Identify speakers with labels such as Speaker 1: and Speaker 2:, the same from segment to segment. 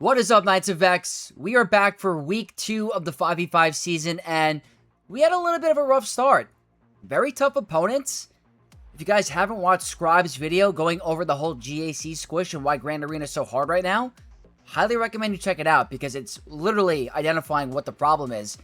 Speaker 1: What is up, Knights of Vex? We are back for week 2 of the 5v5 season, and we had a little bit of a rough start. Very tough opponents. If you guys haven't watched Scribe's video going over the whole GAC squish and why Grand Arena is so hard right now, highly recommend you check it out because it's literally identifying what the problem is.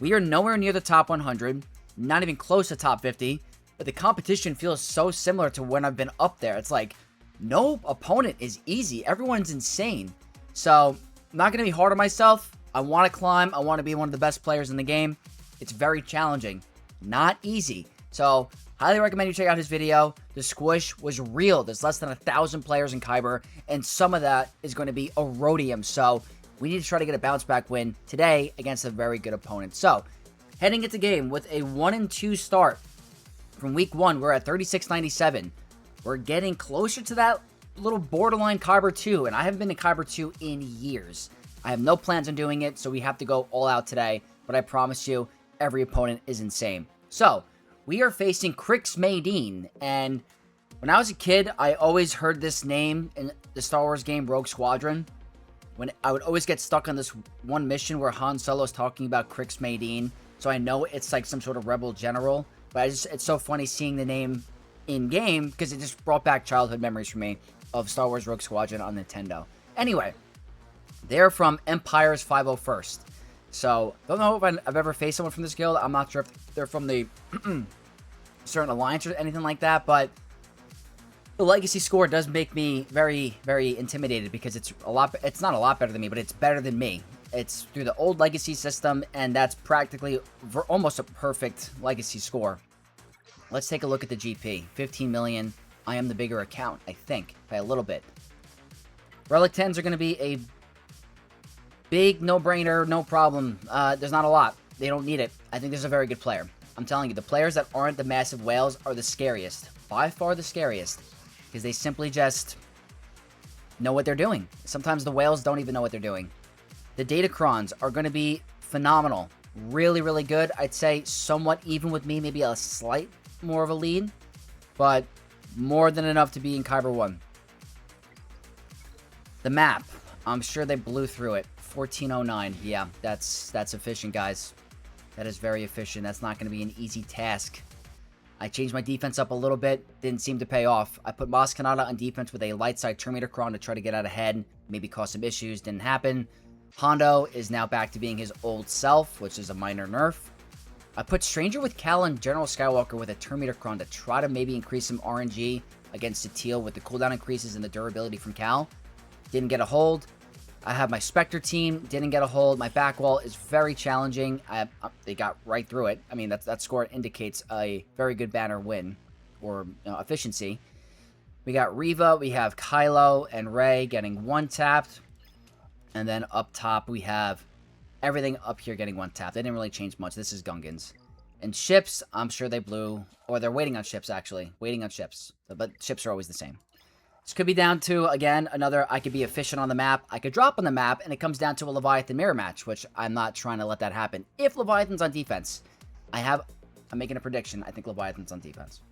Speaker 1: We are nowhere near the top 100, not even close to top 50, but the competition feels so similar to when I've been up there. It's like, no opponent is easy. Everyone's insane. So, I'm not going to be hard on myself. I want to climb. I want to be one of the best players in the game. It's very challenging. Not easy. So, highly recommend you check out his video. The squish was real. There's less than 1,000 players in Kyber, and some of that is going to be Erodium. So, we need to try to get a bounce back win today against a very good opponent. So, heading into game with a 1-2 start from week 1, we're at 3697. We're getting closer to that little borderline Kyber 2, and I haven't been to Kyber 2 in years. I have no plans on doing it, so we have to go all out today, but I promise you, every opponent is insane. So, we are facing Crix Maydeen, and when I was a kid, I always heard this name in the Star Wars game Rogue Squadron. When I would always get stuck on this one mission where Han Solo is talking about Crix Maydeen, so I know it's like some sort of rebel general, but it's so funny seeing the name in-game, because it just brought back childhood memories for me of Star Wars Rogue Squadron on Nintendo. Anyway, they're from Empire's 501st. So, don't know if I've ever faced someone from this guild. I'm not sure if they're from the certain alliance or anything like that, but the legacy score does make me very, very intimidated because it's not a lot better than me, but it's better than me. It's through the old legacy system, and that's practically almost a perfect legacy score. Let's take a look at the GP. 15 million. I am the bigger account, I think, by a little bit. Relic 10s are going to be a big no-brainer, no problem. There's not a lot. They don't need it. I think this is a very good player. I'm telling you, the players that aren't the massive whales are the scariest. By far the scariest. Because they simply just know what they're doing. Sometimes the whales don't even know what they're doing. The Datacrons are going to be phenomenal. Really, really good. I'd say somewhat even with me, maybe a slight more of a lead. But more than enough to be in Kyber 1. The map. I'm sure they blew through it. 1409. Yeah, that's efficient, guys. That is very efficient. That's not going to be an easy task. I changed my defense up a little bit. Didn't seem to pay off. I put Mos Kanata on defense with a light side Terminator Cron to try to get out ahead. Maybe cause some issues. Didn't happen. Hondo is now back to being his old self, which is a minor nerf. I put Stranger with Cal and General Skywalker with a Terminator Cron to try to maybe increase some RNG against Satele with the cooldown increases and the durability from Cal. Didn't get a hold. I have my Spectre team. Didn't get a hold. My back wall is very challenging. They got right through it. I mean, that score indicates a very good banner win or efficiency. We got Reva. We have Kylo and Rey getting one-tapped. And then up top, we have everything up here getting one-tapped. They didn't really change much. This is Gungans. And ships, I'm sure they blew. Or they're waiting on ships, actually. Waiting on ships. But ships are always the same. This could be down to, again, I could be efficient on the map. I could drop on the map, and it comes down to a Leviathan mirror match, which I'm not trying to let that happen. If Leviathan's on defense, I'm making a prediction. I think Leviathan's on defense.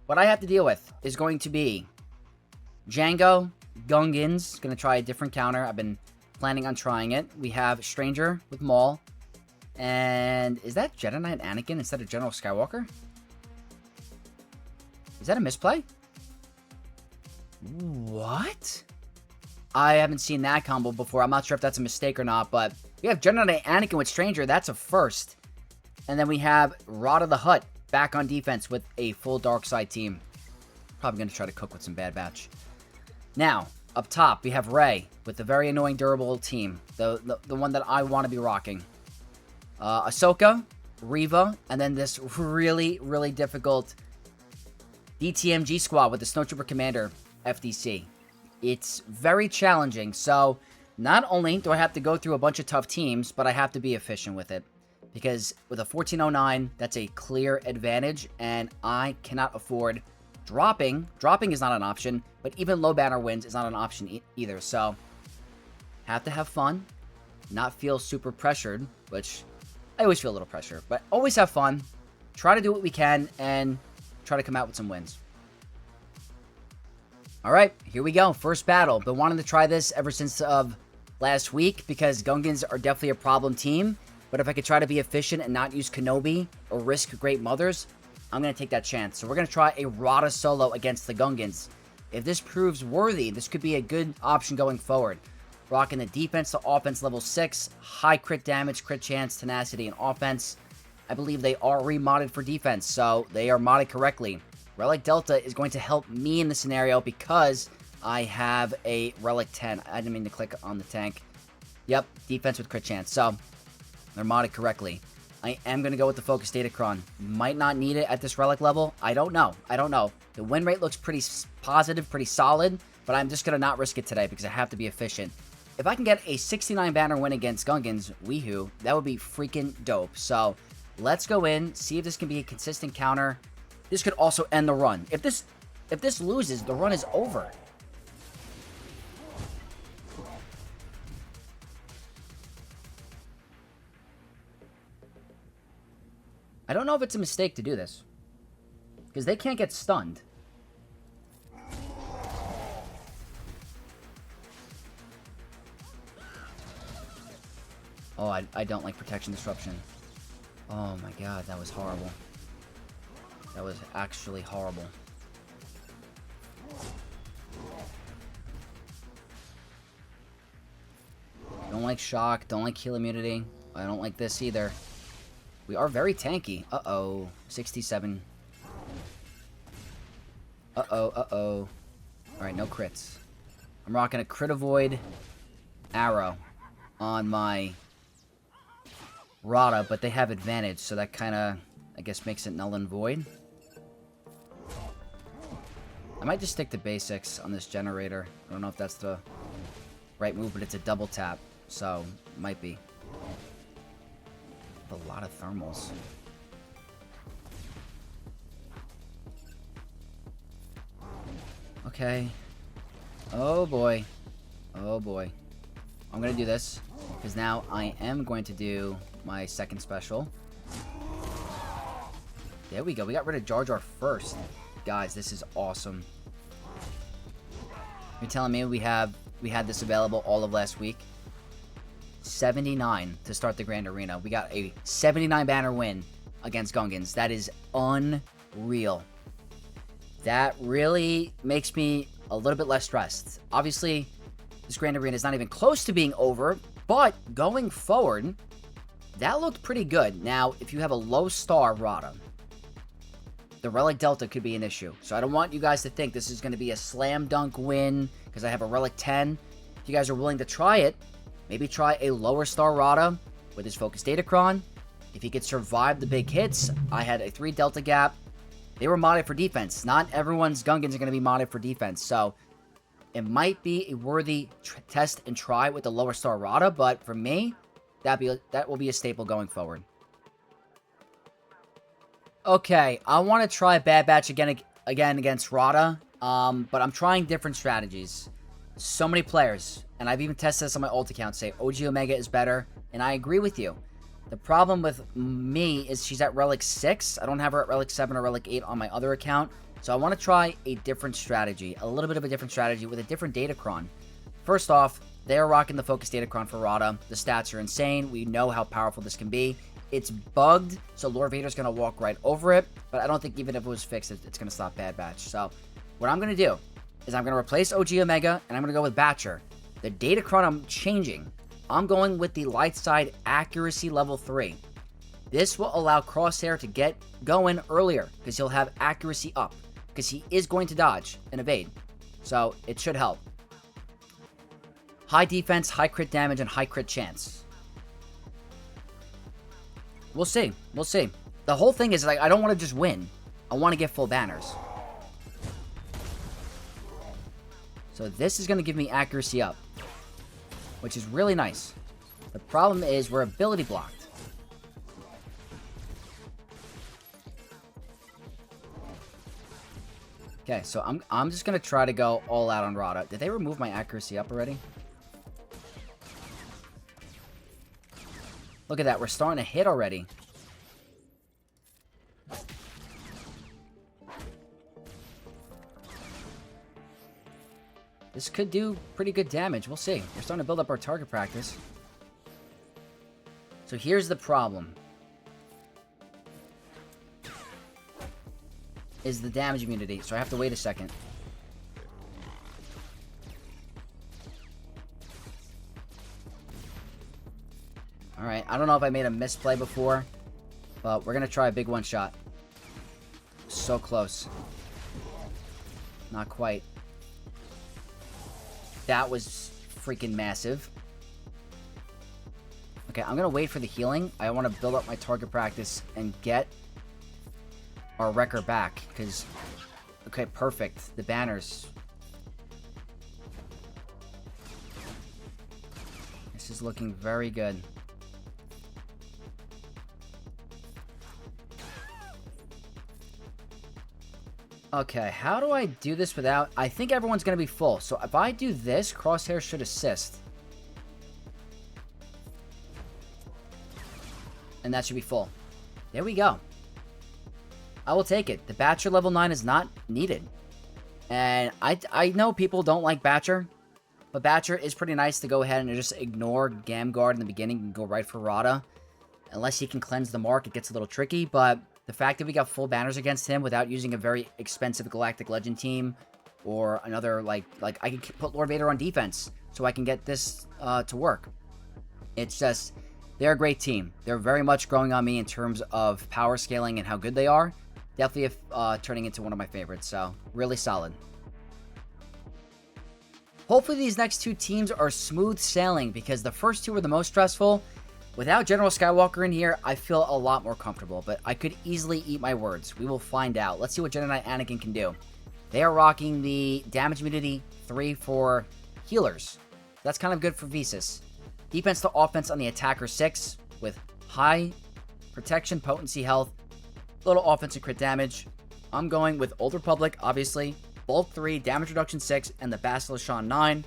Speaker 1: What I have to deal with is going to be Jango, Gungans. Going to try a different counter. I've been planning on trying it. We have Stranger with Maul. And is that Jedi Knight Anakin instead of General Skywalker? Is that a misplay? What? I haven't seen that combo before. I'm not sure if that's a mistake or not, but we have Jedi Knight Anakin with Stranger. That's a first. And then we have Rotta the Hutt back on defense with a full dark side team. Probably going to try to cook with some Bad Batch. Now, up top, we have Rey with the very annoying durable team. The one that I want to be rocking. Ahsoka, Reva, and then this really, really difficult DTMG squad with the Snowtrooper Commander FDC. It's very challenging, so not only do I have to go through a bunch of tough teams, but I have to be efficient with it. Because with a 1409, that's a clear advantage, and I cannot afford dropping. Dropping is not an option, but even low banner wins is not an option either, so have to have fun, not feel super pressured, which I always feel a little pressure, but always have fun, try to do what we can, and try to come out with some wins. Alright, here we go. First battle. Been wanting to try this ever since of last week because Gungans are definitely a problem team. But if I could try to be efficient and not use Kenobi or risk Great Mothers, I'm going to take that chance. So we're going to try a Rotta solo against the Gungans. If this proves worthy, this could be a good option going forward. Rocking the defense to offense level 6, high crit damage, crit chance, tenacity, and offense. I believe they are remodded for defense, so they are modded correctly. Relic Delta is going to help me in the scenario because I have a Relic 10. I didn't mean to click on the tank. Yep, defense with crit chance, so they're modded correctly. I am going to go with the Focus Datacron. Might not need it at this Relic level. I don't know. The win rate looks pretty positive, pretty solid, but I'm just going to not risk it today because I have to be efficient. If I can get a 69 banner win against Gungans, weehoo, that would be freaking dope. So let's go in, see if this can be a consistent counter. This could also end the run. If this loses, the run is over. I don't know if it's a mistake to do this, because they can't get stunned. Oh, I don't like protection disruption. Oh my god, that was horrible. That was actually horrible. Don't like shock, don't like heal immunity. I don't like this either. We are very tanky. Uh-oh. 67. Uh-oh. Alright, no crits. I'm rocking a crit avoid arrow on my Rotta, but they have advantage, so that kind of, I guess, makes it null and void. I might just stick to basics on this generator. I don't know if that's the right move, but it's a double tap, so might be. A lot of thermals. Okay. Oh boy. Oh boy. I'm gonna do this, because now I am going to do my second special. There we go. We got rid of Jar Jar first. Guys, this is awesome. You're telling me we had this available all of last week? 79 to start the Grand Arena. We got a 79 banner win against Gungans. That is unreal. That really makes me a little bit less stressed. Obviously, this Grand Arena is not even close to being over, but going forward, that looked pretty good. Now, if you have a low star Rotta, the Relic Delta could be an issue. So I don't want you guys to think this is going to be a slam dunk win because I have a Relic 10. If you guys are willing to try it, maybe try a lower star Rotta with his Focus Datacron. If he could survive the big hits, I had a 3 Delta gap. They were modded for defense. Not everyone's Gungans are going to be modded for defense. So it might be a worthy test and try with the lower star Rotta. But for me, that will be a staple going forward. Okay, I want to try Bad Batch again against Rotta. But I'm trying different strategies. So many players, and I've even tested this on my ult account, say OG Omega is better, and I agree with you. The problem with me is she's at Relic 6. I don't have her at Relic 7 or Relic 8 on my other account, so I want to try a different strategy, a little bit of a different strategy with a different Datacron. First off, they're rocking the Focus Datacron for Rotta. The stats are insane. We know how powerful this can be. It's bugged, so Lord Vader's going to walk right over it, but I don't think even if it was fixed, it's going to stop Bad Batch. So what I'm going to do is I'm going to replace OG Omega, and I'm going to go with Batcher. The Datacron I'm changing. I'm going with the light side accuracy level 3. This will allow Crosshair to get going earlier, because he'll have accuracy up, because he is going to dodge and evade. So it should help. High defense, high crit damage, and high crit chance. We'll see. We'll see. The whole thing is, like, I don't want to just win. I want to get full banners. So this is going to give me accuracy up, which is really nice. The problem is we're ability blocked. Okay, so I'm just going to try to go all out on Rotta. Did they remove my accuracy up already? Look at that. We're starting to hit already. This this could do pretty good damage. We'll see. We're starting to build up our target practice. So here's the problem. Is the damage immunity. So I have to wait a second. Alright, I don't know if I made a misplay before, but we're going to try a big one-shot. So close. Not quite. That was freaking massive. Okay, I'm going to wait for the healing. I want to build up my target practice and get our wrecker back, because... Okay, perfect. The banners. This is looking very good. Okay, how do I do this without... I think everyone's going to be full. So if I do this, Crosshair should assist. And that should be full. There we go. I will take it. The Batcher level 9 is not needed. And I know people don't like Batcher. But Batcher is pretty nice to go ahead and just ignore Gamguard in the beginning and go right for Rotta. Unless he can cleanse the mark, it gets a little tricky. But... the fact that we got full banners against him without using a very expensive Galactic Legend team or another, like I can put Lord Vader on defense so I can get this to work. It's just, they're a great team. They're very much growing on me in terms of power scaling and how good they are. Definitely turning into one of my favorites, so really solid. Hopefully these next two teams are smooth sailing because the first two were the most stressful. Without General Skywalker in here, I feel a lot more comfortable, but I could easily eat my words. We will find out. Let's see what Jedi Knight Anakin can do. They are rocking the damage immunity 3 for healers. That's kind of good for Visas. Defense to offense on the attacker 6 with high protection, potency, health, little offense and crit damage. I'm going with Old Republic, obviously. Bolt 3, damage reduction 6, and the Basilisk 9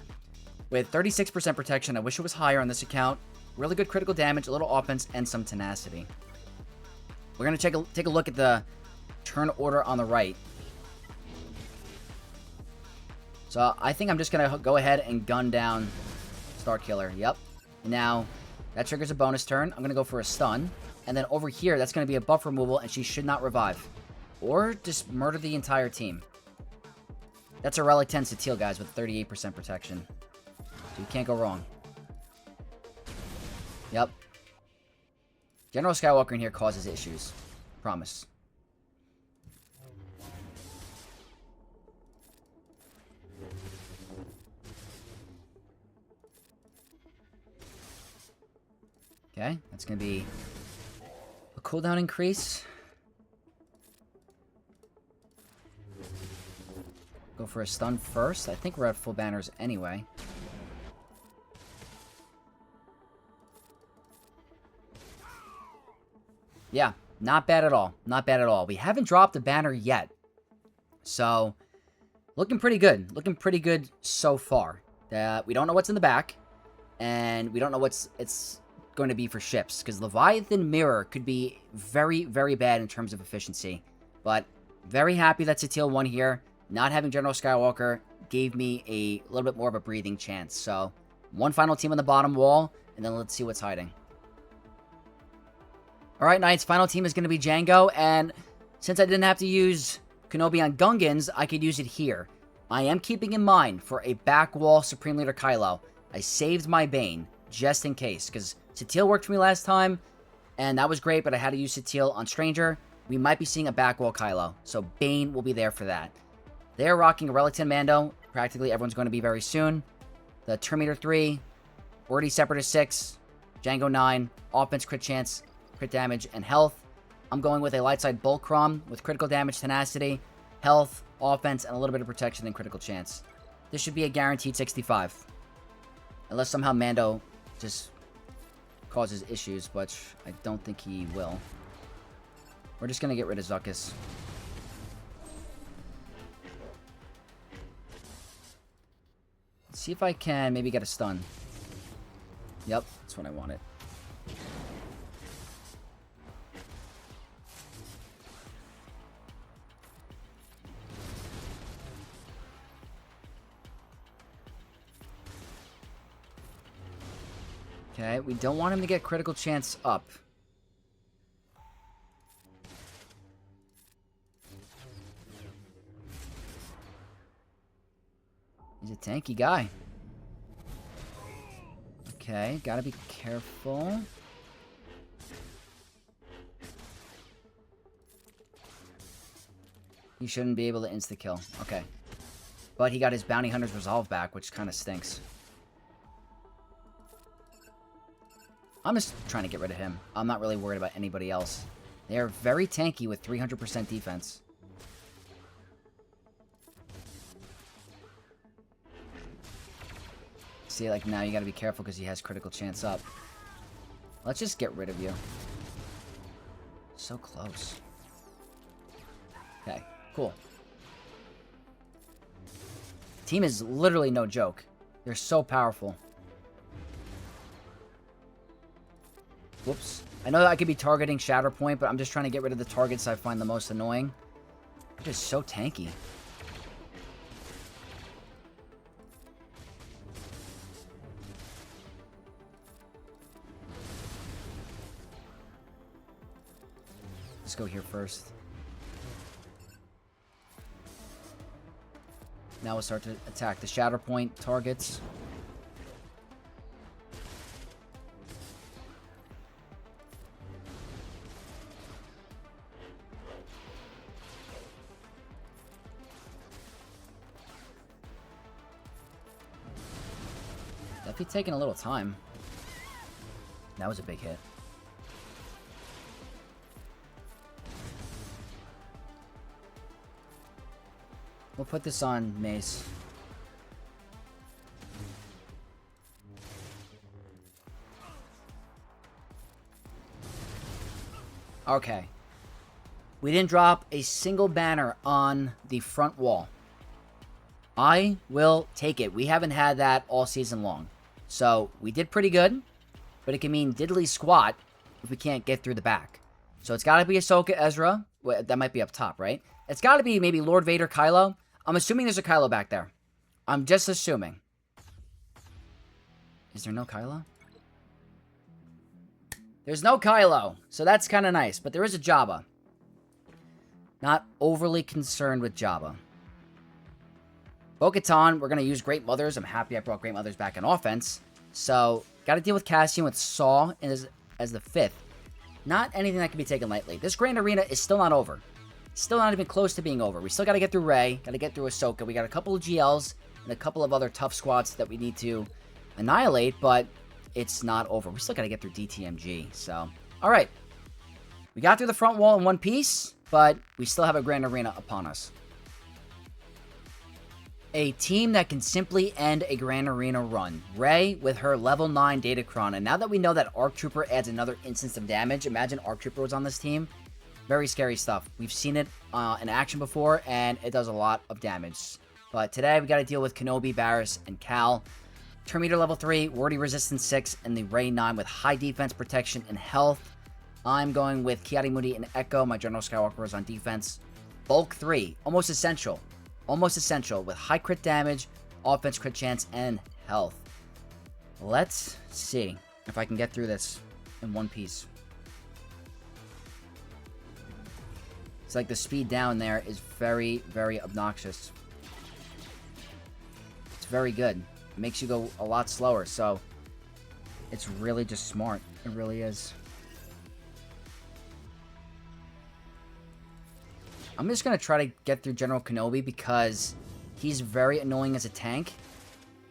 Speaker 1: with 36% protection. I wish it was higher on this account. Really good critical damage, a little offense, and some tenacity. We're going to take a look at the turn order on the right. So I think I'm just going to go ahead and gun down Starkiller. Yep. Now, that triggers a bonus turn. I'm going to go for a stun. And then over here, that's going to be a buff removal, and she should not revive. Or just murder the entire team. That's a Relic 10 Satele, guys, with 38% protection. So you can't go wrong. Yep. General Skywalker in here causes issues. Promise. Okay, that's going to be a cooldown increase. Go for a stun first. I think we're at full banners anyway. Yeah, not bad at all. Not bad at all. We haven't dropped a banner yet. So, looking pretty good. Looking pretty good so far. We don't know what's in the back. And we don't know what's it's going to be for ships. Because Leviathan Mirror could be very, very bad in terms of efficiency. But, very happy that Satele won here. Not having General Skywalker gave me a little bit more of a breathing chance. So, one final team on the bottom wall. And then let's see what's hiding. Alright, Knights, final team is going to be Jango, and since I didn't have to use Kenobi on Gungans, I could use it here. I am keeping in mind for a back wall Supreme Leader Kylo. I saved my Bane, just in case, because Satele worked for me last time, and that was great, but I had to use Satele on Stranger. We might be seeing a back wall Kylo, so Bane will be there for that. They're rocking a Relic 10 Mando, practically everyone's going to be very soon. The Terminator 3, Wordy Separatist 6, Jango 9, offense crit chance, crit damage, and health. I'm going with a light side Bulkrom with critical damage, tenacity, health, offense, and a little bit of protection and critical chance. This should be a guaranteed 65. Unless somehow Mando just causes issues, which I don't think he will. We're just going to get rid of Zuckuss. Let's see if I can maybe get a stun. Yep, that's what I wanted. Okay, we don't want him to get critical chance up. He's a tanky guy. Okay, gotta be careful. He shouldn't be able to insta-kill. Okay. But he got his Bounty Hunter's Resolve back, which kind of stinks. I'm just trying to get rid of him. I'm not really worried about anybody else. They are very tanky with 300% defense. See, like, now you gotta be careful because he has critical chance up. Let's just get rid of you. So close. Okay, cool. Team is literally no joke. They're so powerful. Whoops. I know that I could be targeting Shatterpoint, but I'm just trying to get rid of the targets I find the most annoying. They're just so tanky. Let's go here first. Now we'll start to attack the Shatterpoint targets. Definitely taking a little time. That was a big hit. We'll put this on Mace. Okay. We didn't drop a single banner on the front wall. I will take it. We haven't had that all season long. So, we did pretty good, but it can mean diddly squat if we can't get through the back. So, it's got to be Ahsoka, Ezra. Well, that might be up top, right? It's got to be maybe Lord Vader, Kylo. I'm assuming there's a Kylo back there. I'm just assuming. Is there no Kylo? There's no Kylo, so that's kind of nice. But there is a Jabba. Not overly concerned with Jabba. Bo-Katan, we're going to use Great Mothers. I'm happy I brought Great Mothers back in offense. So, got to deal with Cassian with Saw as the 5th. Not anything that can be taken lightly. This Grand Arena is still not over. Still not even close to being over. We still got to get through Rey. Got to get through Ahsoka. We got a couple of GLs and a couple of other tough squads that we need to annihilate, but it's not over. We still got to get through DTMG. So, all right. We got through the front wall in one piece, but we still have a Grand Arena upon us. A team that can simply end a Grand Arena run. Rey with her level 9 Datacron. And now that we know that ARC Trooper adds another instance of damage, imagine ARC Trooper was on this team. Very scary stuff. We've seen it in action before, and it does a lot of damage. But today, we got to deal with Kenobi, Barriss, and Cal. Terminator level 3, Wardy Resistance 6, and the Rey 9 with high defense, protection, and health. I'm going with Ki-Adi-Mundi and Echo. My General Skywalker is on defense. Bulk 3, almost essential. Almost essential with high crit damage, offense crit chance, and health. Let's see if I can get through this in one piece. It's like the speed down there is very, very obnoxious. It's very good. It makes you go a lot slower, so it's really just smart. It really is. I'm just going to try to get through General Kenobi because he's very annoying as a tank.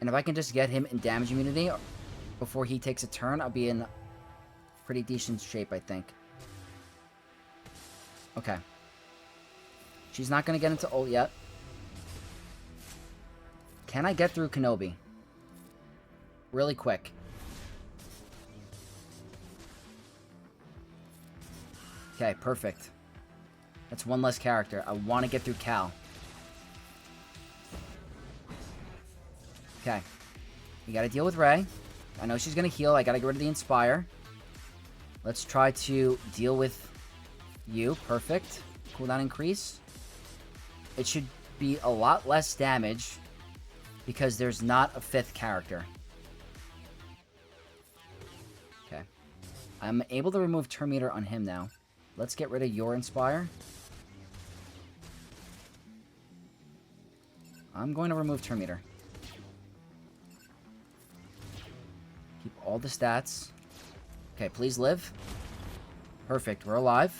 Speaker 1: And if I can just get him in damage immunity before he takes a turn, I'll be in pretty decent shape, I think. Okay. She's not going to get into ult yet. Can I get through Kenobi? Really quick. Okay, perfect. That's one less character. I want to get through Cal. Okay. We got to deal with Rey. I know she's going to heal. I got to get rid of the Inspire. Let's try to deal with you. Perfect. Cooldown increase. It should be a lot less damage because there's not a 5th character. I'm able to remove turn meter on him now. Let's get rid of your Inspire. I'm going to remove turn meter. Keep all the stats. Okay, please live. Perfect, we're alive.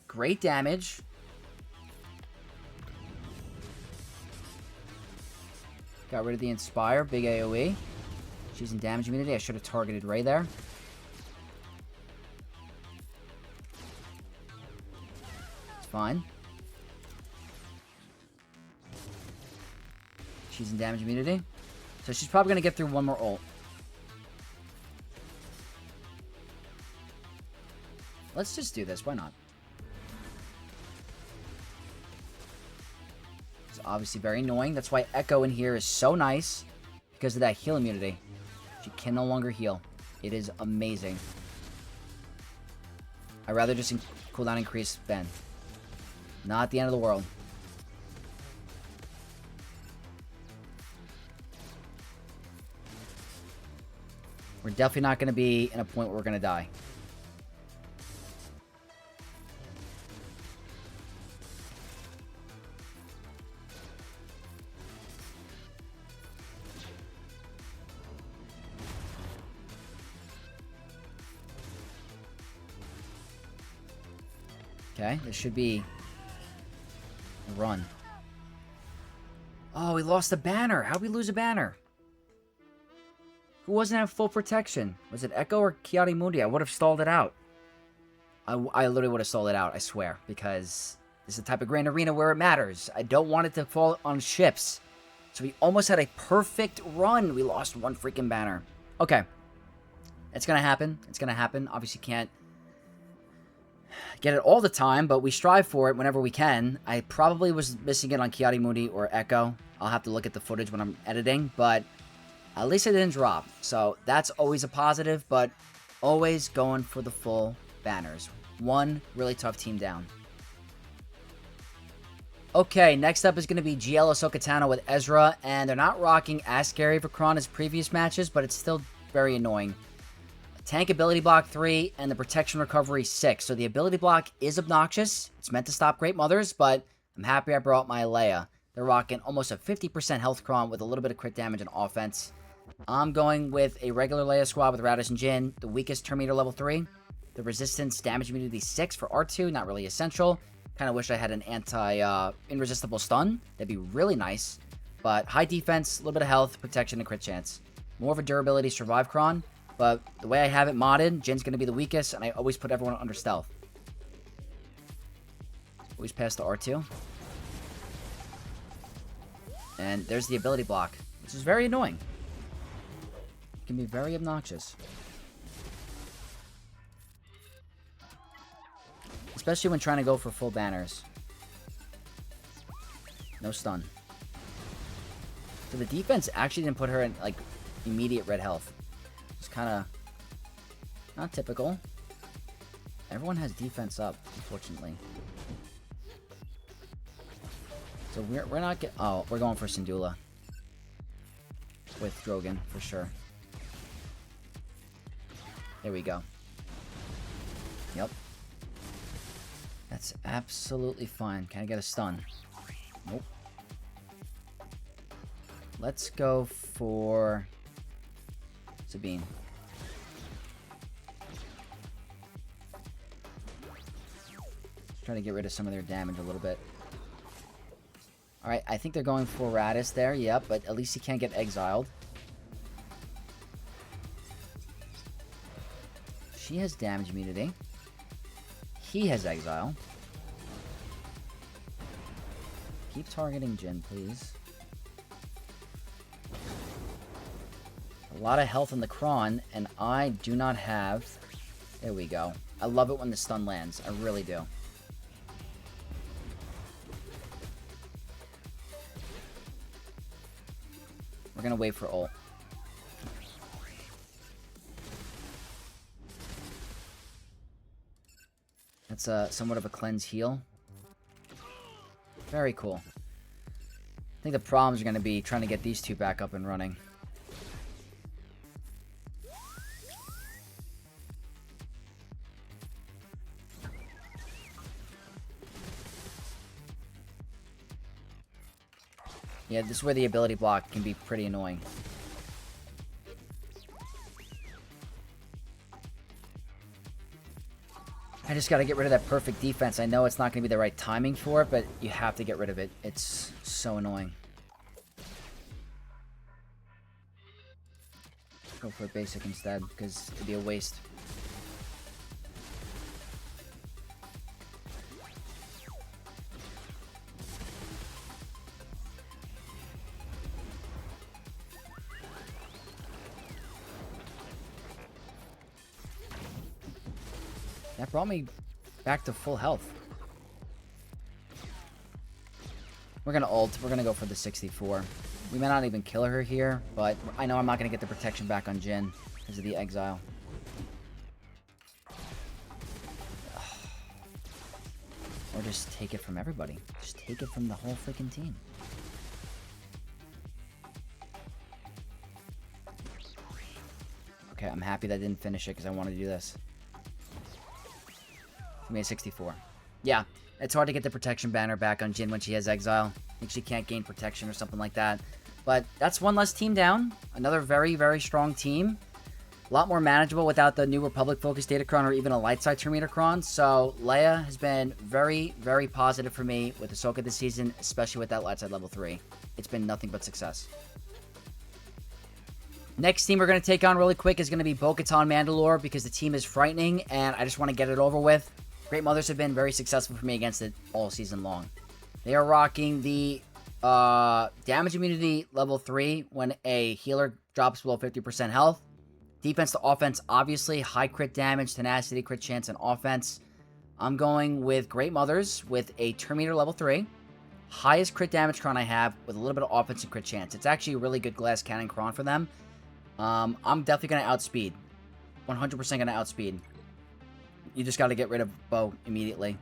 Speaker 1: Great damage. Got rid of the Inspire, big AoE. She's in damage immunity. I should have targeted Rey there. It's fine. She's in damage immunity. So she's probably going to get through one more ult. Let's just do this. Why not? It's obviously very annoying. That's why Echo in here is so nice. Because of that heal immunity. She can no longer heal. It is amazing. I'd rather just cooldown increase Vanth. Not the end of the world. We're definitely not going to be in a point where we're going to die. Okay, this should be a run. Oh, we lost a banner. How'd we lose a banner? Who wasn't at full protection? Was it Echo or Ki-Adi-Mundi? I would have stalled it out. I literally would have stalled it out, I swear. Because this is the type of grand arena where it matters. I don't want it to fall on ships. So we almost had a perfect run. We lost one freaking banner. Okay. It's going to happen. It's going to happen. Obviously can't get it all the time, but we strive for it whenever we can. I probably was missing it on Ki-Adi-Mundi or Echo. I'll have to look at the footage when I'm editing, but at least it didn't drop. So that's always a positive, but always going for the full banners. One really tough team down. Okay, next up is going to be GL Ahsoka Tano with Ezra, and they're not rocking as scary of a Kron as previous matches, but it's still very annoying. Tank ability block 3 and the protection recovery 6. So the ability block is obnoxious. It's meant to stop Great Mothers, but I'm happy I brought my Leia. They're rocking almost a 50% health Kron with a little bit of crit damage and offense. I'm going with a regular Leia squad with Radis and Jin. The weakest turn meter level 3. The resistance damage immunity 6 for R2. Not really essential. Kind of wish I had an irresistible stun. That'd be really nice. But high defense, a little bit of health, protection, and crit chance. More of a durability survive Kron. But the way I have it modded, Jin's going to be the weakest, and I always put everyone under stealth. Always pass the R2. And there's the ability block, which is very annoying. It can be very obnoxious. Especially when trying to go for full banners. No stun. So the defense actually didn't put her in, like, immediate red health. It's kind of not typical. Everyone has defense up, unfortunately. So we're not get. Oh, we're going for Syndulla with Drogon for sure. There we go. Yep. That's absolutely fine. Can I get a stun? Nope. Let's go for Sabine. Trying to get rid of some of their damage a little bit. Alright, I think they're going for Radis there. Yep, but at least he can't get exiled. She has damage immunity. He has exile. Keep targeting Jin, please. A lot of health in the Kron, and I do not have... There we go. I love it when the stun lands. I really do. We're gonna wait for ult. That's somewhat of a cleanse heal. Very cool. I think the problems are gonna be trying to get these two back up and running. Yeah, this is where the ability block can be pretty annoying. I just got to get rid of that perfect defense. I know it's not going to be the right timing for it, but you have to get rid of it. It's so annoying. Go for a basic instead, because it'd be a waste. That brought me back to full health. We're going to ult. We're going to go for the 64. We may not even kill her here, but I know I'm not going to get the protection back on Jin because of the exile. Or just take it from everybody. Just take it from the whole freaking team. Okay, I'm happy that I didn't finish it because I wanted to do this. We made 64. Yeah, it's hard to get the protection banner back on Jin when she has exile. I think she can't gain protection or something like that. But that's one less team down. Another very, very strong team. A lot more manageable without the New Republic focused Datacron or even a light side Terminatorcron. So Leia has been very, very positive for me with Ahsoka this season, especially with that light side level 3. It's been nothing but success. Next team we're going to take on really quick is going to be Bo-Katan Mandalore because the team is frightening and I just want to get it over with. Great Mothers have been very successful for me against it all season long. They are rocking the damage immunity level 3 when a healer drops below 50% health. Defense to offense, obviously. High crit damage, tenacity, crit chance, and offense. I'm going with Great Mothers with a Terminator level 3. Highest crit damage cron I have with a little bit of offense and crit chance. It's actually a really good glass cannon cron for them. I'm definitely going to outspeed. 100% going to outspeed. You just got to get rid of Bo immediately.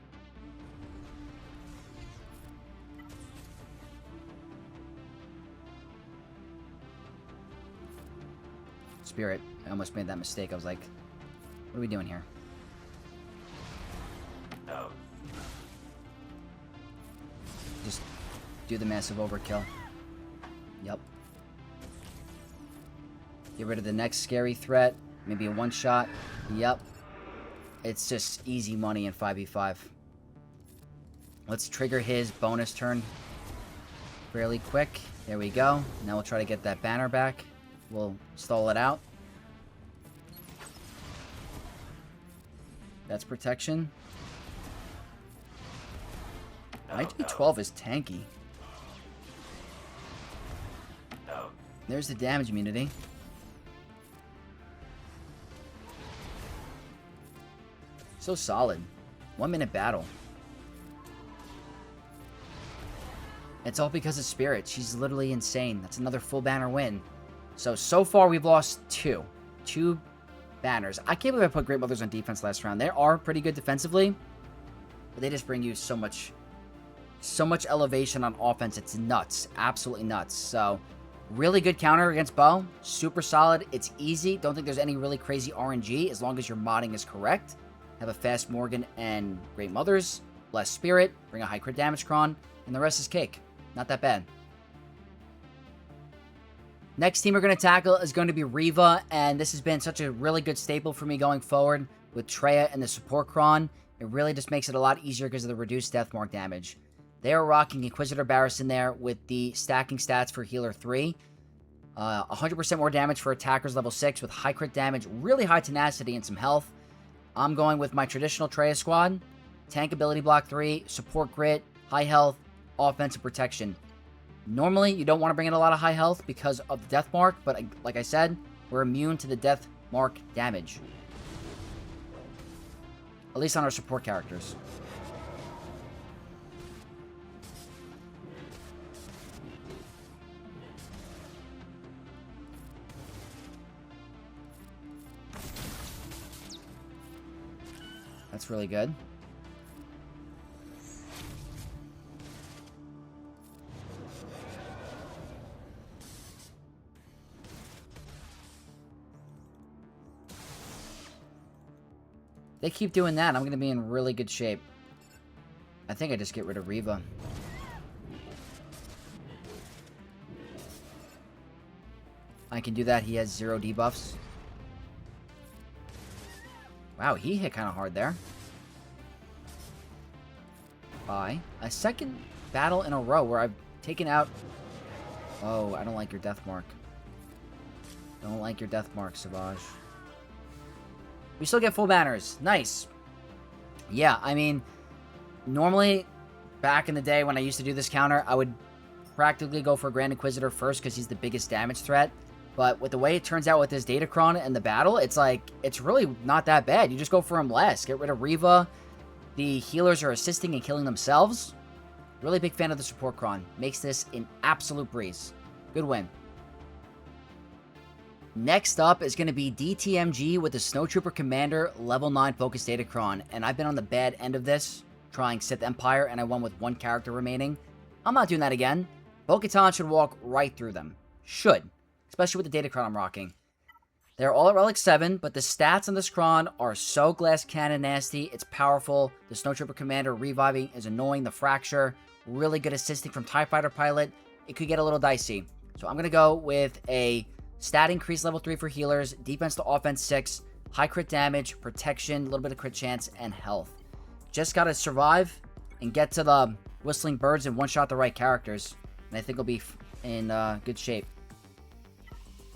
Speaker 1: Spirit. I almost made that mistake. I was like, what are we doing here? No. Just do the massive overkill. Yep. Get rid of the next scary threat. Maybe a one-shot. Yep. It's just easy money in 5v5. Let's trigger his bonus turn fairly quick. There we go. Now we'll try to get that banner back. We'll stall it out. That's protection. ID12 is tanky. There's the damage immunity. So solid. 1 minute battle. It's all because of Spirit. She's literally insane. That's another full banner win. So far we've lost two. Two banners. I can't believe I put Great Mothers on defense last round. They are pretty good defensively, but they just bring you so much elevation on offense. It's nuts. Absolutely nuts. So, really good counter against Bo. Super solid. It's easy. Don't think there's any really crazy RNG as long as your modding is correct. Have a fast Morgan and Great Mothers. Less Spirit. Bring a high crit damage cron. And the rest is cake. Not that bad. Next team we're going to tackle is going to be Reva, and this has been such a really good staple for me going forward with Traya and the support cron. It really just makes it a lot easier because of the reduced death mark damage. They are rocking Inquisitor Barris in there with the stacking stats for Healer 3. 100% more damage for attackers level 6 with high crit damage, really high tenacity, and some health. I'm going with my traditional Traya squad. Tank ability block 3, support grit, high health, offense, and protection. Normally, you don't want to bring in a lot of high health because of the death mark, but like I said, we're immune to the death mark damage. At least on our support characters. That's really good. They keep doing that, I'm going to be in really good shape. I think I just get rid of Reva. I can do that. He has 0 debuffs. Wow, he hit kind of hard there. By a second battle in a row where I've taken out... Oh, I don't like your death mark. Don't like your death mark, Savage. We still get full banners. Nice. Yeah, I mean, normally, back in the day when I used to do this counter, I would practically go for Grand Inquisitor first because he's the biggest damage threat. But with the way it turns out with this Datacron and the battle, it's like, it's really not that bad. You just go for him less. Get rid of Reva. The healers are assisting and killing themselves. Really big fan of the support cron. Makes this an absolute breeze. Good win. Next up is going to be DTMG with the Snowtrooper Commander level 9 Focus Datacron. And I've been on the bad end of this, trying Sith Empire, and I won with 1 character remaining. I'm not doing that again. Bo-Katan should walk right through them. Should. Especially with the Datacron I'm rocking. They're all at Relic 7, but the stats on this Cron are so glass cannon nasty. It's powerful. The Snowtrooper Commander reviving is annoying. The Fracture, really good assisting from TIE Fighter Pilot. It could get a little dicey. So I'm going to go with a stat increase level 3 for healers, defense to offense 6, high crit damage, protection, a little bit of crit chance, and health. Just got to survive and get to the Whistling Birds and one-shot the right characters. And I think we'll be in good shape.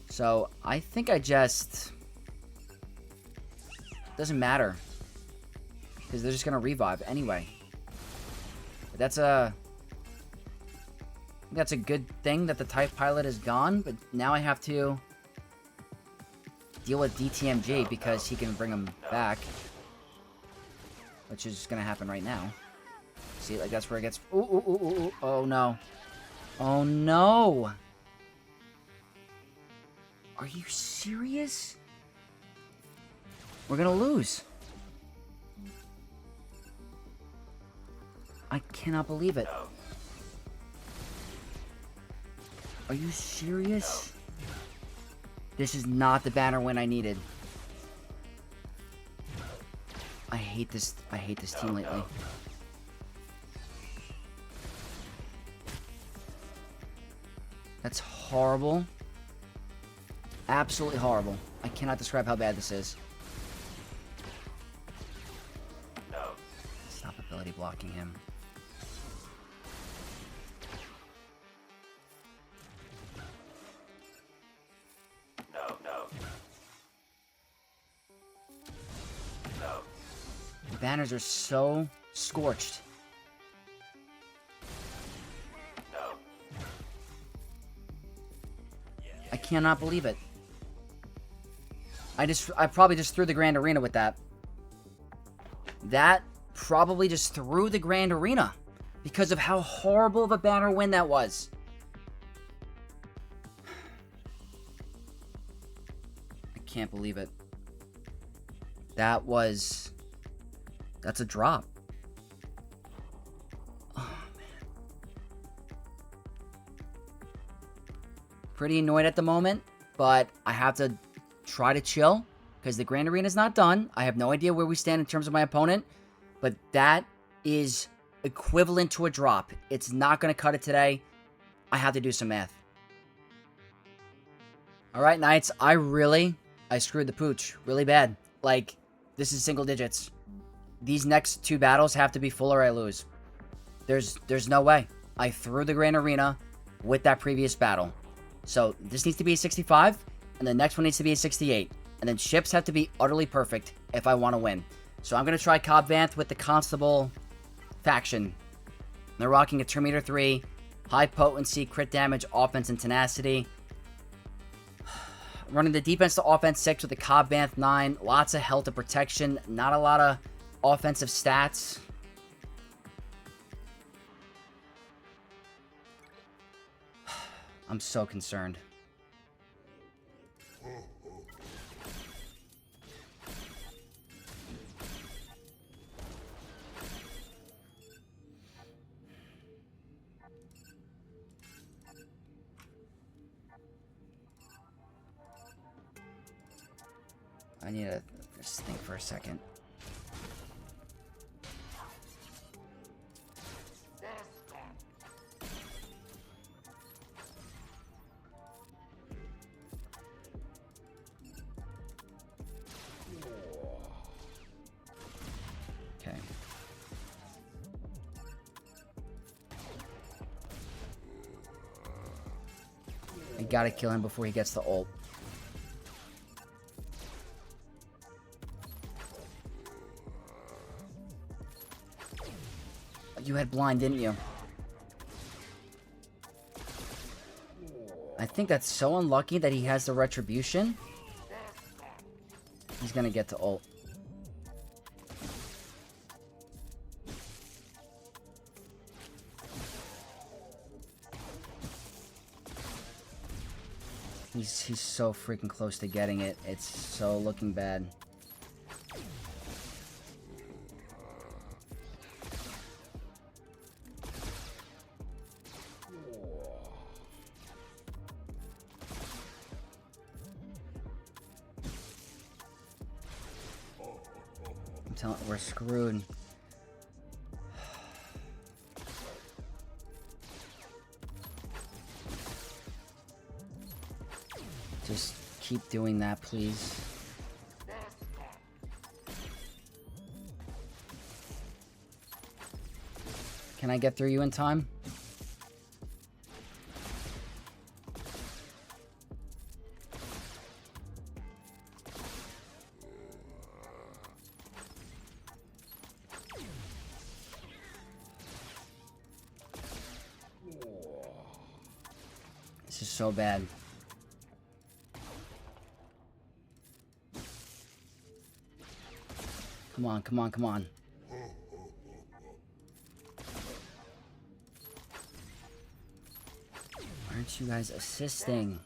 Speaker 1: So, I think I just... Doesn't matter. Because they're just going to revive anyway. But that's a... I think that's a good thing that the TIE Pilot is gone. But now I have to deal with DTMG because he can bring him back. Which is going to happen right now. See, like that's where it gets... Ooh, ooh, ooh, ooh, ooh. Oh, no. Oh, no. Are you serious? We're gonna lose. I cannot believe it. Are you serious? This is not the banner win I needed. I hate this team lately. That's horrible. Absolutely horrible. I cannot describe how bad this is. Stop ability blocking him. The banners are so scorched. I cannot believe it. I probably just threw the Grand Arena with that. That probably just threw the Grand Arena because of how horrible of a banner win that was. I can't believe it. That's a drop. Oh, man. Pretty annoyed at the moment, but I have to try to chill, because the Grand Arena is not done. I have no idea where we stand in terms of my opponent, but that is equivalent to a drop. It's not going to cut it today. I have to do some math. Alright, Knights, I screwed the pooch really bad. Like, this is single digits. These next 2 battles have to be full or I lose. There's no way. I threw the Grand Arena with that previous battle. So, this needs to be a 65, and the next one needs to be a 68. And then ships have to be utterly perfect if I want to win. So I'm going to try Cobb Vanth with the Constable faction. They're rocking a Terminator 3, high potency, crit damage, offense, and tenacity. Running the defense to offense 6 with the Cobb Vanth 9. Lots of health and protection. Not a lot of offensive stats. I'm so concerned. I need to just think for a second. gotta kill him before he gets the ult. You had blind, didn't you? I think that's so unlucky that he has the retribution. He's gonna get to ult. He's so freaking close to getting it. It's so looking bad. I'm telling you, we're screwed. Just keep doing that, please. Can I get through you in time? This is so bad. Come on, come on, come on. Aren't you guys assisting?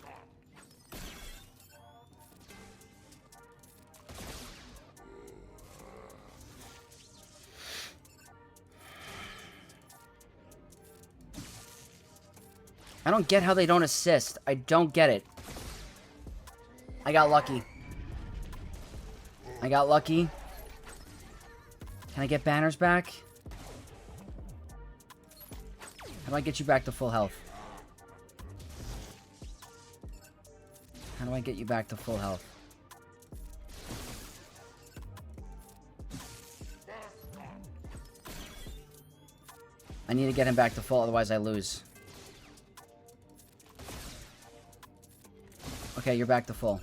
Speaker 1: I don't get how they don't assist. I don't get it. I got lucky. I got lucky. Can I get banners back? How do I get you back to full health? How do I get you back to full health? I need to get him back to full, otherwise I lose. Okay, you're back to full.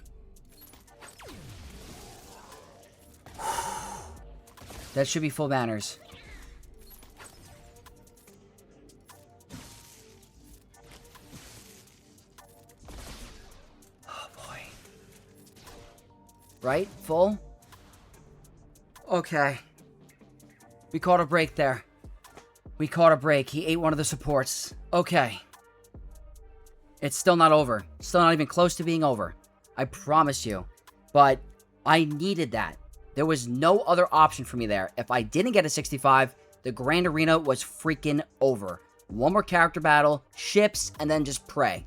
Speaker 1: That should be full banners. Oh boy. Right? Full? Okay. We caught a break there. We caught a break. He ate one of the supports. Okay. It's still not over. Still not even close to being over. I promise you. But I needed that. There was no other option for me there. If I didn't get a 65, the Grand Arena was freaking over. One more character battle, ships, and then just pray.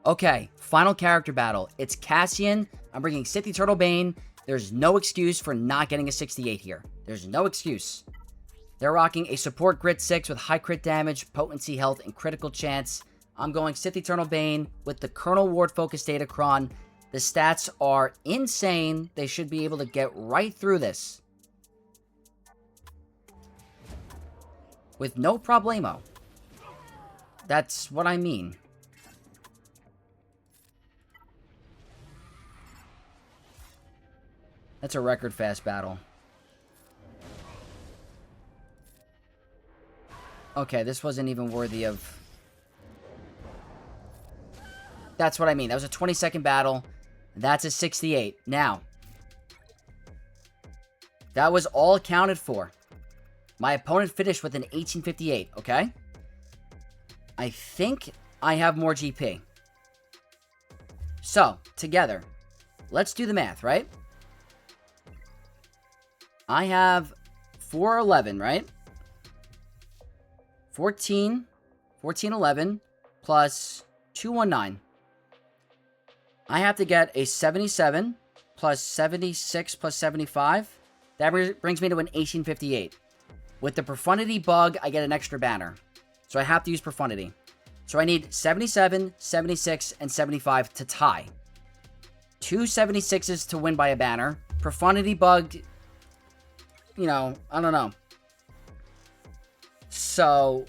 Speaker 1: Okay, final character battle. It's Cassian. I'm bringing Sith Eternal Bane. There's no excuse for not getting a 68 here. There's no excuse. They're rocking a support grit 6 with high crit damage, potency, health, and critical chance. I'm going Sith Eternal Bane with the Colonel Ward Focus Datacron. The stats are insane. They should be able to get right through this with no problemo. That's what I mean. That's a record fast battle. Okay, this wasn't even worthy of... That's what I mean. That was a 20-second battle. That's a 68. Now, that was all accounted for. My opponent finished with an 1858, okay? I think I have more GP. So, together, let's do the math, right? I have 411, right? 1411 plus 219. I have to get a 77 plus 76 plus 75. That brings me to an 1858. With the Profundity bug, I get an extra banner. So I have to use Profundity. So I need 77, 76, and 75 to tie. 2 76s to win by a banner. Profundity bug, you know, I don't know. So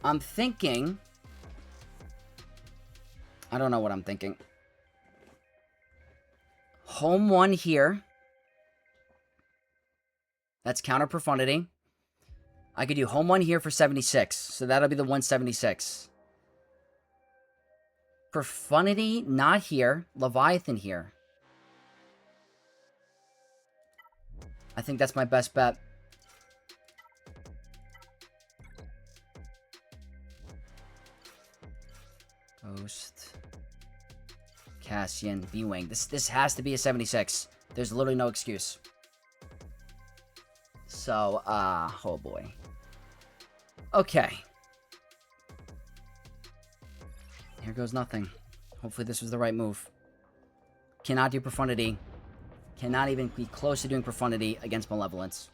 Speaker 1: I'm thinking... I don't know what I'm thinking. Home 1 here. That's counter Profundity. I could do home 1 here for 76. So that'll be the 176. Profundity, not here. Leviathan here. I think that's my best bet. Ghost. Cassian. B-Wing. This has to be a 76. There's literally no excuse. So, oh boy. Okay. Here goes nothing. Hopefully this was the right move. Cannot do Profundity. Cannot even be close to doing Profundity against Malevolence.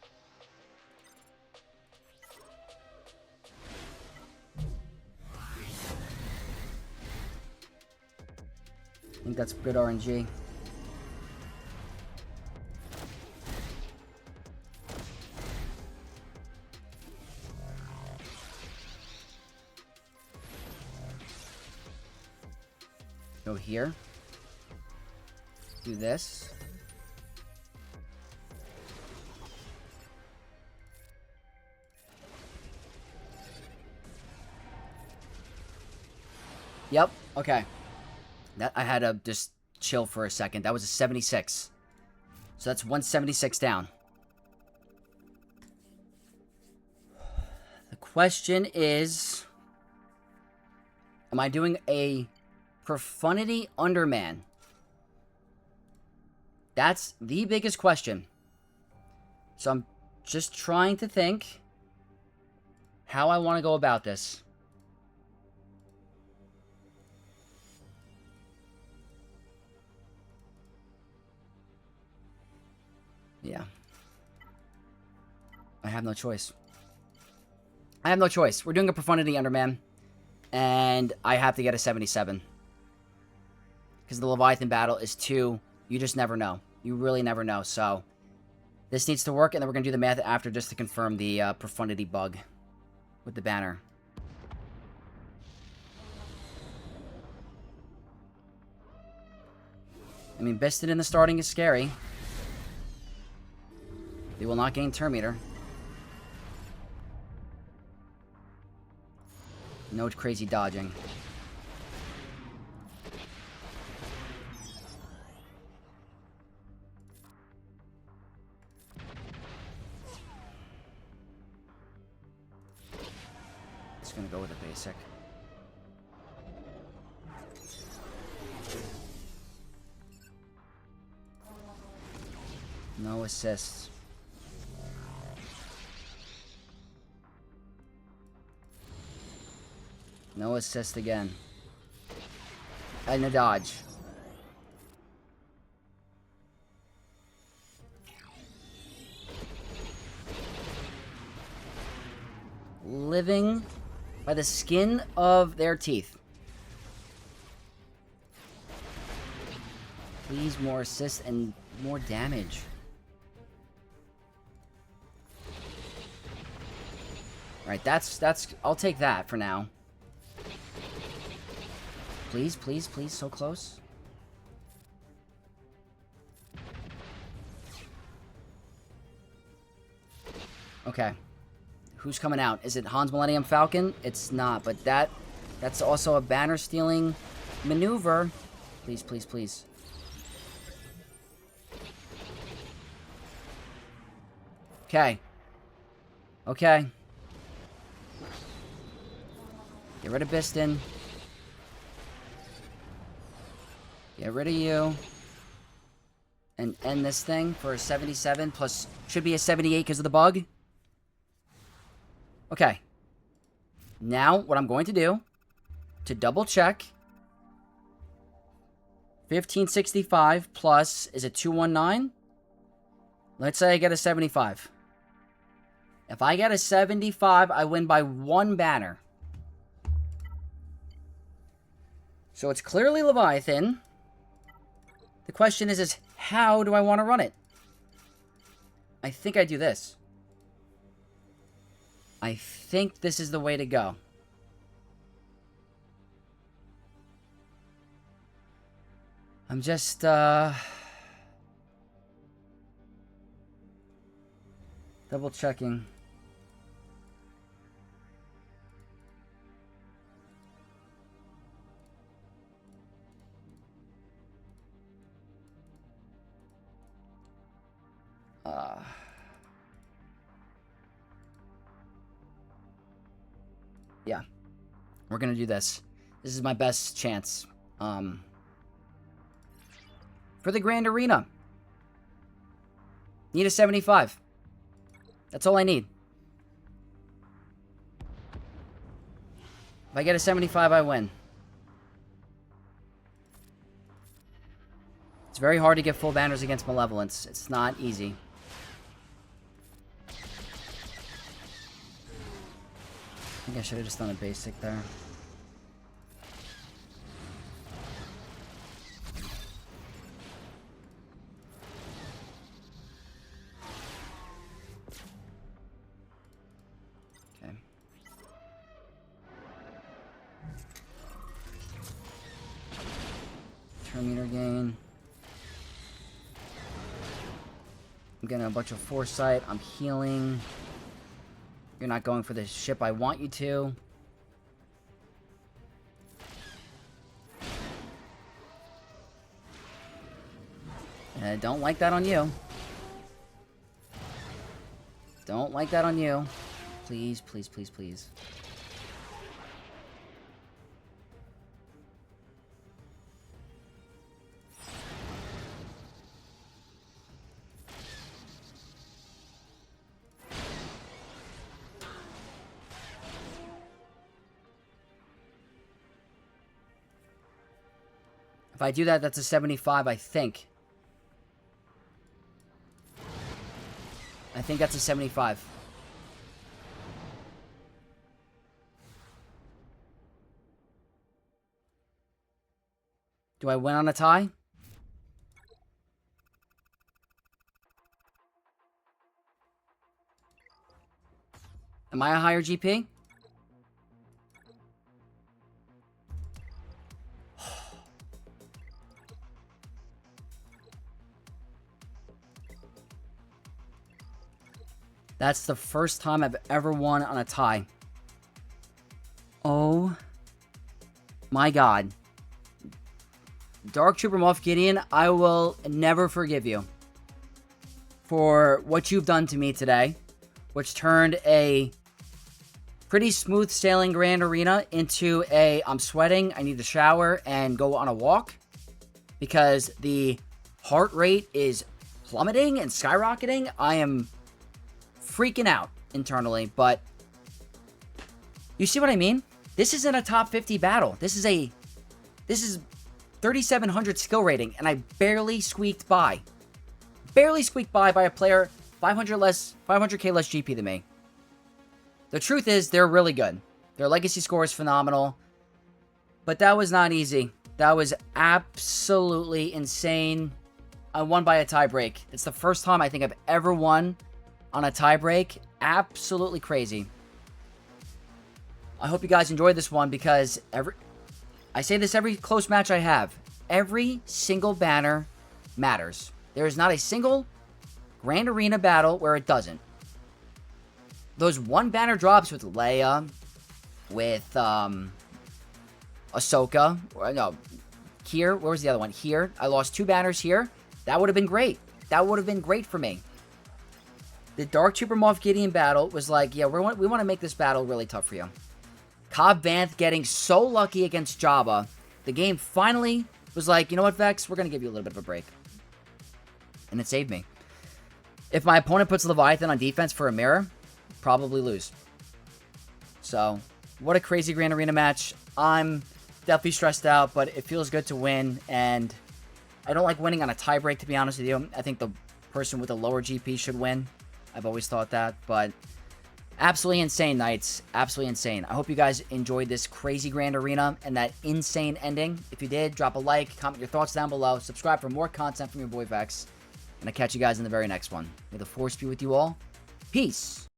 Speaker 1: I think that's good RNG. Go here. Do this. Yep, okay. That I had to just chill for a second. That was a 76. So that's 176 down. The question is... Am I doing a Profundity Underman? That's the biggest question. So I'm just trying to think how I want to go about this. Yeah. I have no choice. I have no choice. We're doing a Profundity Underman. And I have to get a 77. Because the Leviathan battle is 2. You just never know. You really never know. So, this needs to work. And then we're going to do the math after just to confirm the Profundity bug with the banner. I mean, Biston in the starting is scary. They will not gain turn meter. No crazy dodging. Just gonna go with a basic. No assists. No assist again. And a dodge. Living by the skin of their teeth. Please, more assists and more damage. Alright, that's I'll take that for now. Please, please, please, so close. Okay. Who's coming out? Is it Han's Millennium Falcon? It's not, but that's also a banner stealing maneuver. Please, please, please. Okay. Okay. Get rid of Biston. Get rid of you. And end this thing for a 77 plus... Should be a 78 because of the bug. Okay. Now, what I'm going to do... To double check... 1565 plus... Is it 219? Let's say I get a 75. If I get a 75, I win by 1 banner. So it's clearly Leviathan. The question is how do I want to run it? I think I do this. I think this is the way to go. I'm just, double checking. Yeah, we're gonna do this. This is my best chance. For the Grand Arena. Need a 75. That's all I need. If I get a 75, I win. It's very hard to get full banners against Malevolence. It's not easy. I think I should have just done a basic there. Okay. Turn meter gain. I'm getting a bunch of foresight. I'm healing. You're not going for the ship I want you to. And I don't like that on you. Don't like that on you. Please, please, please, please. If I do that, that's a 75, I think. I think that's a 75. Do I win on a tie? Am I a higher GP? That's the first time I've ever won on a tie. Oh my god. Dark Trooper Moff Gideon, I will never forgive you for what you've done to me today, which turned a pretty smooth sailing Grand Arena into a I'm sweating, I need to shower and go on a walk because the heart rate is plummeting and skyrocketing. I am freaking out internally, but you see what I mean? This isn't a top 50 battle. This is 3,700 skill rating, and I barely squeaked by. Barely squeaked by a player 500k less GP than me. The truth is, they're really good. Their legacy score is phenomenal, but that was not easy. That was absolutely insane. I won by a tie break. It's the first time I think I've ever won on a tie break. Absolutely crazy. I hope you guys enjoyed this one because I say this every close match I have. Every single banner matters. There is not a single Grand Arena battle where it doesn't. Those one banner drops with Leia, with Ahsoka, no, here, where was the other one? Here, I lost 2 banners here. That would have been great. That would have been great for me. The Dark Trooper Moff Gideon battle was like, yeah, we want to make this battle really tough for you. Cobb Vanth getting so lucky against Jabba. The game finally was like, you know what, Vex? We're going to give you a little bit of a break. And it saved me. If my opponent puts Leviathan on defense for a mirror, probably lose. So, what a crazy Grand Arena match. I'm definitely stressed out, but it feels good to win. And I don't like winning on a tiebreak, to be honest with you. I think the person with a lower GP should win. I've always thought that, but absolutely insane nights. Absolutely insane. I hope you guys enjoyed this crazy Grand Arena and that insane ending. If you did, drop a like, comment your thoughts down below, subscribe for more content from your boy Vex, and I'll catch you guys in the very next one. May the Force be with you all. Peace.